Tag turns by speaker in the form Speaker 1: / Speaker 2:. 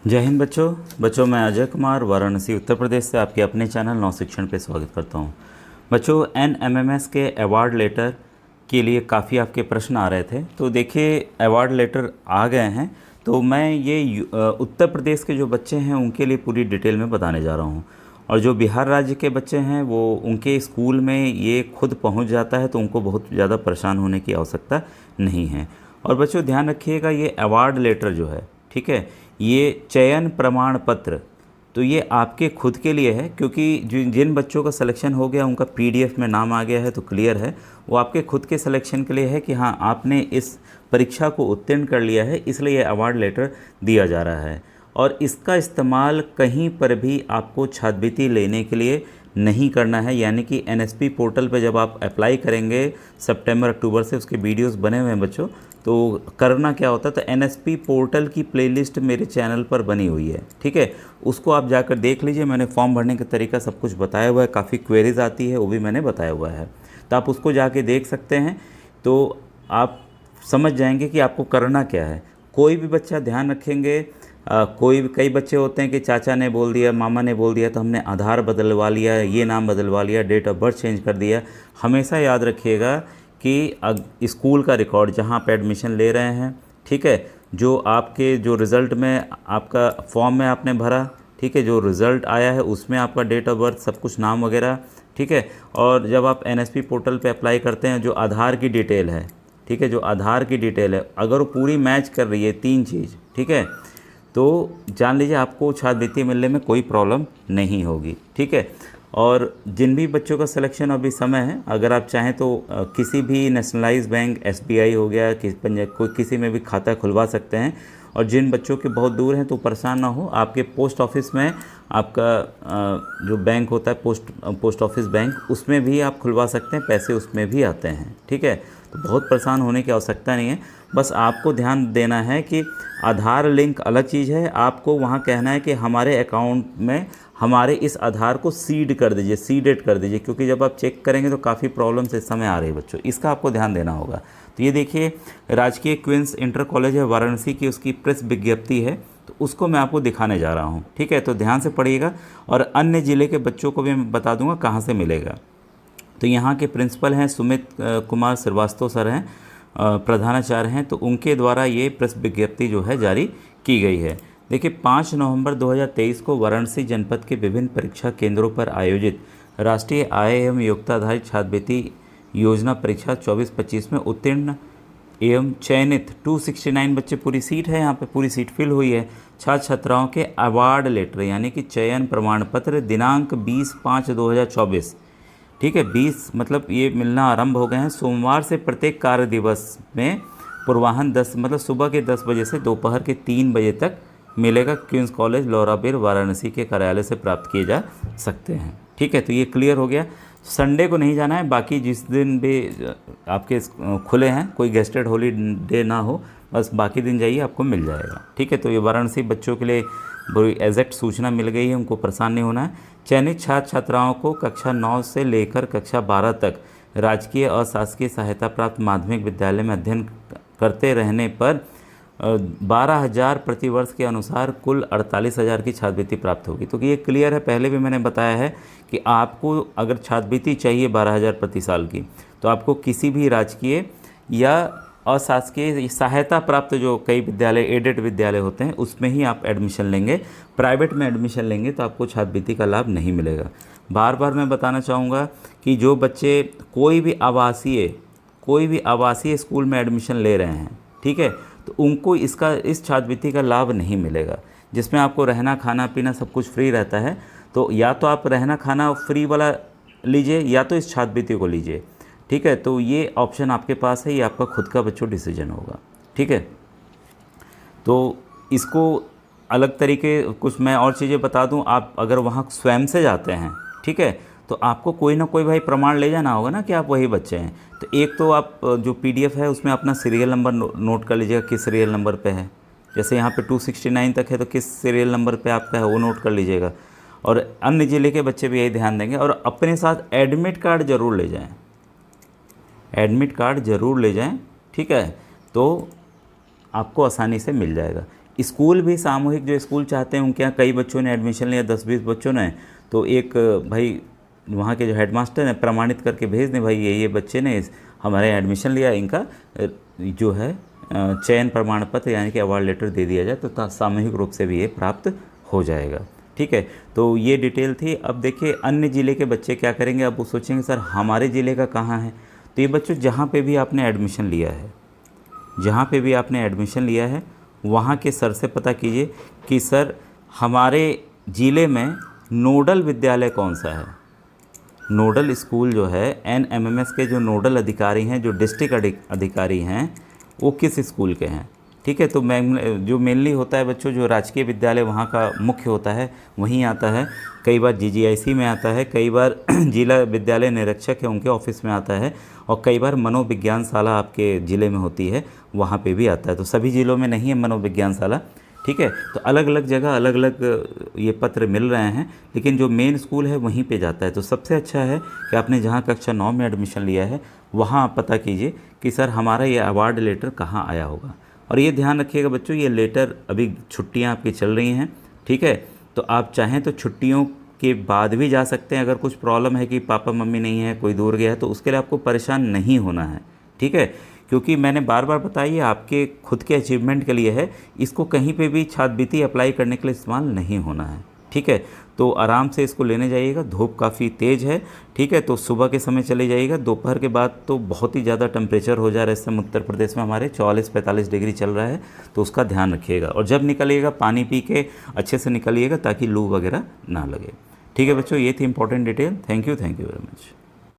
Speaker 1: जय हिंद बच्चों मैं अजय कुमार वाराणसी उत्तर प्रदेश से आपके अपने चैनल नौ शिक्षण पे स्वागत करता हूं। बच्चों NMMS के अवार्ड लेटर के लिए काफ़ी आपके प्रश्न आ रहे थे, तो देखिए अवार्ड लेटर आ गए हैं। तो मैं ये उत्तर प्रदेश के जो बच्चे हैं उनके लिए पूरी डिटेल में बताने जा रहा हूं, और जो बिहार राज्य के बच्चे हैं वो उनके स्कूल में ये खुद पहुंच जाता है, तो उनको बहुत ज़्यादा परेशान होने की आवश्यकता नहीं है। और बच्चों ध्यान रखिएगा, ये अवार्ड लेटर जो है, ठीक है, ये चयन प्रमाण पत्र, तो ये आपके खुद के लिए है, क्योंकि जिन बच्चों का सिलेक्शन हो गया उनका PDF में नाम आ गया है तो क्लियर है, वो आपके खुद के सिलेक्शन के लिए है कि हाँ आपने इस परीक्षा को उत्तीर्ण कर लिया है, इसलिए ये अवार्ड लेटर दिया जा रहा है। और इसका इस्तेमाल कहीं पर भी आपको छात्रवृत्ति लेने के लिए नहीं करना है। यानी कि NSP पोर्टल पर जब आप अप्लाई करेंगे सितंबर अक्टूबर से, उसके वीडियोस बने हुए हैं बच्चों, तो करना क्या होता है, तो NSP पोर्टल की प्लेलिस्ट मेरे चैनल पर बनी हुई है, ठीक है, उसको आप जाकर देख लीजिए। मैंने फॉर्म भरने का तरीका सब कुछ बताया हुआ है, काफ़ी क्वेरीज आती है वो भी मैंने बताया हुआ है, तो आप उसको जाके देख सकते हैं, तो आप समझ जाएंगे कि आपको करना क्या है। कोई भी बच्चा ध्यान रखेंगे, कई बच्चे होते हैं कि चाचा ने बोल दिया, मामा ने बोल दिया, तो हमने आधार बदलवा लिया, ये नाम बदलवा लिया, डेट ऑफ बर्थ चेंज कर दिया। हमेशा याद रखिएगा कि स्कूल का रिकॉर्ड जहाँ आप एडमिशन ले रहे हैं, ठीक है, जो आपके जो रिज़ल्ट में आपका फॉर्म में आपने भरा, ठीक है, जो रिज़ल्ट आया है उसमें आपका डेट ऑफ बर्थ सब कुछ नाम वगैरह, ठीक है। और जब आप NSP पोर्टल पे अप्लाई करते हैं, जो आधार की डिटेल है, ठीक है, जो आधार की डिटेल है अगर वो पूरी मैच कर रही है, तीन चीज़, ठीक है, तो जान लीजिए आपको छात्रवृत्ति मिलने में कोई प्रॉब्लम नहीं होगी, ठीक है। और जिन भी बच्चों का सिलेक्शन अभी समय है, अगर आप चाहें तो किसी भी नेशनलाइज बैंक, SBI हो गया, कोई किसी में भी खाता खुलवा सकते हैं। और जिन बच्चों के बहुत दूर हैं तो परेशान ना हो, आपके पोस्ट ऑफिस में आपका जो बैंक होता है पोस्ट ऑफिस बैंक, उसमें भी आप खुलवा सकते हैं, पैसे उसमें भी आते हैं, ठीक है। तो बहुत परेशान होने की आवश्यकता नहीं है, बस आपको ध्यान देना है कि आधार लिंक अलग चीज़ है। आपको वहाँ कहना है कि हमारे अकाउंट में हमारे इस आधार को सीड कर दीजिए, सीडेड कर दीजिए, क्योंकि जब आप चेक करेंगे तो काफ़ी प्रॉब्लम्स इस समय आ रही है बच्चों, इसका आपको ध्यान देना होगा। तो ये देखिए, राजकीय क्वींस इंटर कॉलेज है वाराणसी की, उसकी प्रेस विज्ञप्ति है, तो उसको मैं आपको दिखाने जा रहा हूँ, ठीक है। तो ध्यान से पढ़िएगा, और अन्य ज़िले के बच्चों को भी मैं बता दूंगा कहाँ से मिलेगा। तो यहाँ के प्रिंसिपल हैं सुमित कुमार श्रीवास्तव सर हैं, प्रधानाचार्य हैं, तो उनके द्वारा ये प्रेस विज्ञप्ति जो है जारी की गई है। देखिए 5 नवंबर 2023 को वाराणसी जनपद के विभिन्न परीक्षा केंद्रों पर आयोजित राष्ट्रीय आय एवं योग्यता आधारित छात्रवृत्ति योजना परीक्षा 24-25 में उत्तीर्ण एवं चयनित 269 बच्चे, पूरी सीट है यहाँ पे, पूरी सीट फिल हुई है, छात्र छात्राओं के अवार्ड लेटर यानी कि चयन प्रमाण पत्र दिनांक 20/5/2024, ठीक है, 20 मतलब ये मिलना आरंभ हो गए हैं। सोमवार से प्रत्येक कार्य दिवस में पूर्वाह्न 10 मतलब सुबह के 10 बजे से दोपहर के 3 बजे तक मिलेगा। क्वींस कॉलेज लौराबीर वाराणसी के कार्यालय से प्राप्त किए जा सकते हैं, ठीक है। तो ये क्लियर हो गया। संडे को नहीं जाना है, बाकी जिस दिन भी आपके खुले हैं, कोई गेस्टेड हॉलीडे ना हो, बस बाकी दिन जाइए, आपको मिल जाएगा, ठीक है। तो ये वाराणसी बच्चों के लिए बड़ी एग्जैक्ट सूचना मिल गई है, उनको परेशान नहीं होना है। चयनित छात्र छात्राओं को कक्षा 9 से लेकर कक्षा 12 तक राजकीय अशासकीय सहायता प्राप्त माध्यमिक विद्यालय में अध्ययन करते रहने पर 12,000 प्रतिवर्ष के अनुसार कुल 48,000 की छात्रवृत्ति प्राप्त होगी। तो ये क्लियर है, पहले भी मैंने बताया है कि आपको अगर छात्रवृत्ति चाहिए 12,000 प्रति साल की, तो आपको किसी भी राजकीय या अशासकीय सहायता प्राप्त जो कई विद्यालय एडेड विद्यालय होते हैं उसमें ही आप एडमिशन लेंगे। प्राइवेट में एडमिशन लेंगे तो आपको छात्रवृत्ति का लाभ नहीं मिलेगा। बार बार मैं बताना चाहूँगा कि जो बच्चे कोई भी आवासीय स्कूल में एडमिशन ले रहे हैं, ठीक है, तो उनको इस छात्रवृत्ति का लाभ नहीं मिलेगा, जिसमें आपको रहना खाना पीना सब कुछ फ्री रहता है। तो या तो आप रहना खाना फ्री वाला लीजिए, या तो इस छात्रवृत्ति को लीजिए, ठीक है। तो ये ऑप्शन आपके पास है, ये आपका खुद का बच्चों डिसीजन होगा, ठीक है। तो इसको अलग तरीके कुछ मैं और चीज़ें बता दूं, आप अगर वहाँ स्वयं से जाते हैं, ठीक है, तो आपको कोई ना कोई भाई प्रमाण ले जाना होगा ना कि आप वही बच्चे हैं। तो एक तो आप जो PDF है उसमें अपना सीरियल नंबर नोट कर लीजिएगा, किस सीरियल नंबर पे है, जैसे यहाँ पे 269 तक है तो किस सीरियल नंबर पे आपका है वो नोट कर लीजिएगा। और अन्य ज़िले के बच्चे भी यही ध्यान देंगे, और अपने साथ एडमिट कार्ड ज़रूर ले जाएँ, एडमिट कार्ड ज़रूर ले जाएं, ठीक है, तो आपको आसानी से मिल जाएगा। स्कूल भी सामूहिक जो स्कूल चाहते हैं उनके यहाँ कई बच्चों ने एडमिशन लिया, 10-20 बच्चों ने, तो एक भाई वहाँ के जो हेडमास्टर हैं प्रमाणित करके भेज दें भाई ये बच्चे ने हमारे एडमिशन लिया, इनका जो है चयन प्रमाण पत्र यानी कि अवार्ड लेटर दे दिया जाए, तो सामूहिक रूप से भी ये प्राप्त हो जाएगा। ठीक है, तो ये डिटेल थी। अब देखिए अन्य ज़िले के बच्चे क्या करेंगे, अब वो सोचेंगे सर हमारे ज़िले का कहाँ है। तो ये बच्चों जहाँ पे भी आपने एडमिशन लिया है, जहाँ पे भी आपने एडमिशन लिया है वहाँ के सर से पता कीजिए कि सर हमारे ज़िले में नोडल विद्यालय कौन सा है। नोडल स्कूल जो है NMMS के जो नोडल अधिकारी हैं, जो डिस्ट्रिक्ट अधिकारी हैं, वो किस स्कूल के हैं। ठीक है, तो जो मेनली होता है बच्चों, जो राजकीय विद्यालय वहाँ का मुख्य होता है वहीं आता है, कई बार GGIC में आता है, कई बार जिला विद्यालय निरीक्षक है उनके ऑफिस में आता है, और कई बार मनोविज्ञान शाला आपके ज़िले में होती है वहाँ पे भी आता है। तो सभी ज़िलों में नहीं है मनोविज्ञान शाला। ठीक है, तो अलग अलग जगह अलग अलग ये पत्र मिल रहे हैं, लेकिन जो मेन स्कूल है वहीं पे जाता है। तो सबसे अच्छा है कि आपने जहाँ कक्षा 9 में एडमिशन लिया है वहाँ आप पता कीजिए कि सर हमारा ये अवार्ड लेटर कहाँ आया होगा। और ये ध्यान रखिएगा बच्चों, ये लेटर अभी छुट्टियाँ आपकी चल रही हैं। ठीक है, तो आप चाहें तो छुट्टियों के बाद भी जा सकते हैं। अगर कुछ प्रॉब्लम है कि पापा मम्मी नहीं है, कोई दूर गया है, तो उसके लिए आपको परेशान नहीं होना है। ठीक है, क्योंकि मैंने बार बार बताइए आपके खुद के अचीवमेंट के लिए है, इसको कहीं पे भी छात्रवृत्ति अप्लाई करने के लिए इस्तेमाल नहीं होना है। ठीक है, तो आराम से इसको लेने जाइएगा। धूप काफ़ी तेज़ है। ठीक है, तो सुबह के समय चले जाइएगा, दोपहर के बाद तो बहुत ही ज़्यादा टेम्परेचर हो जा रहा है। इस समय उत्तर प्रदेश में हमारे 44-45 डिग्री चल रहा है, तो उसका ध्यान रखिएगा। और जब निकलिएगा पानी पी के अच्छे से निकलिएगा ताकि लू वगैरह ना लगे। ठीक है बच्चों, ये थी important detail. Thank you very much.